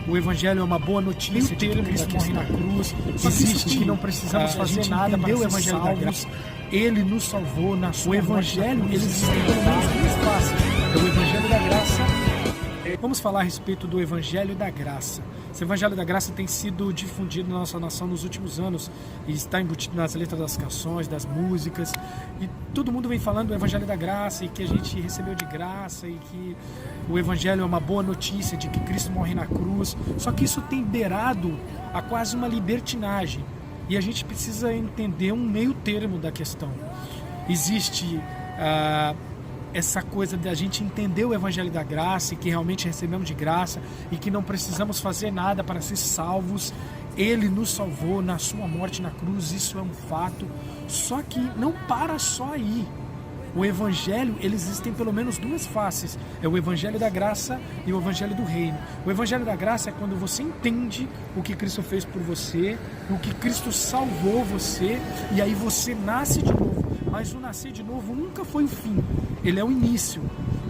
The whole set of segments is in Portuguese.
O Evangelho é uma boa notícia de que Cristo morre na cruz. Existe que não precisamos fazer nada para ser salvos. Ele nos salvou na sua Evangelho. Ele existe pelo menos duas faces. É o Evangelho da graça. Vamos falar a respeito do Evangelho da graça. Esse Evangelho da graça tem sido difundido na nossa nação nos últimos anos e está embutido nas letras das canções, das músicas, e todo mundo vem falando do Evangelho da graça e que a gente recebeu de graça e que o Evangelho é uma boa notícia de que Cristo morre na cruz. Só que isso tem beirado a quase uma libertinagem e a gente precisa entender um meio termo da questão. Existe essa coisa de a gente entender o Evangelho da graça e que realmente recebemos de graça e que não precisamos fazer nada para ser salvos. Ele nos salvou na sua morte na cruz, isso é um fato. Só que não para só aí. O Evangelho, eles existem pelo menos duas faces. É o Evangelho da graça e o Evangelho do reino. O Evangelho da graça é quando você entende o que Cristo fez por você, o que Cristo salvou você, e aí você nasce de novo. Mas o nascer de novo nunca foi o fim, ele é o início.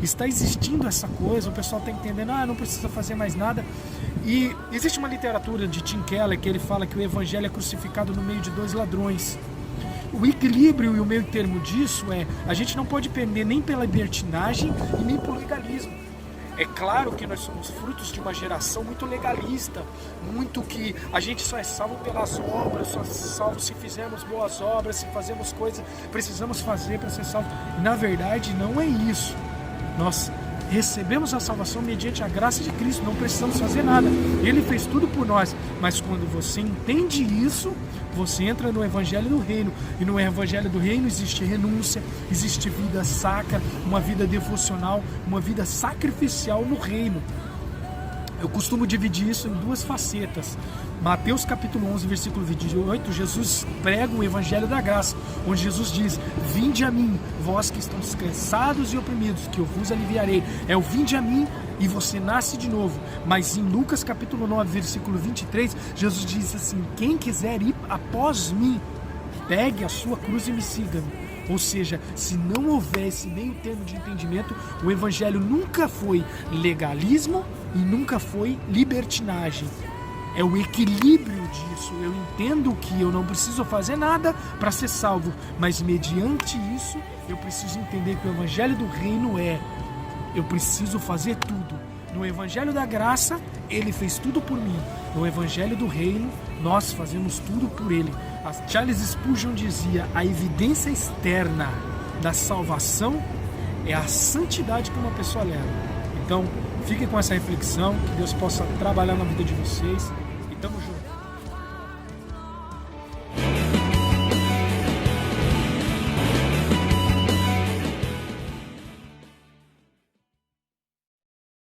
Está existindo essa coisa, o pessoal está entendendo, não precisa fazer mais nada. E existe uma literatura de Tim Keller que ele fala que o Evangelho é crucificado no meio de dois ladrões. O equilíbrio e o meio termo disso a gente não pode pender nem pela libertinagem e nem pelo legalismo. É claro que nós somos frutos de uma geração muito legalista, muito que a gente só é salvo pelas obras, só é salvo se fizermos boas obras, se fazemos coisas precisamos fazer para ser salvo. Na verdade, não é isso. Nós recebemos a salvação mediante a graça de Cristo, não precisamos fazer nada. Ele fez tudo por nós, mas quando você entende isso, você entra no Evangelho do Reino, e no Evangelho do Reino existe renúncia, existe vida sacra, uma vida devocional, uma vida sacrificial no Reino. Eu costumo dividir isso em duas facetas. Mateus capítulo 11, versículo 28, Jesus prega o Evangelho da graça, onde Jesus diz: vinde a mim, vós que estão cansados e oprimidos, que eu vos aliviarei. É o vinde a mim e você nasce de novo. Mas em Lucas capítulo 9, versículo 23, Jesus diz assim: quem quiser ir após mim, pegue a sua cruz e me siga-me. Ou seja, se não houver esse meio termo de entendimento, o Evangelho nunca foi legalismo e nunca foi libertinagem. É o equilíbrio disso. Eu entendo que eu não preciso fazer nada para ser salvo, mas mediante isso eu preciso entender que o Evangelho do Reino eu preciso fazer tudo. No Evangelho da graça, ele fez tudo por mim. No Evangelho do Reino, nós fazemos tudo por ele. Charles Spurgeon dizia: a evidência externa da salvação é a santidade que uma pessoa leva. Então, fiquem com essa reflexão, que Deus possa trabalhar na vida de vocês, e tamo junto.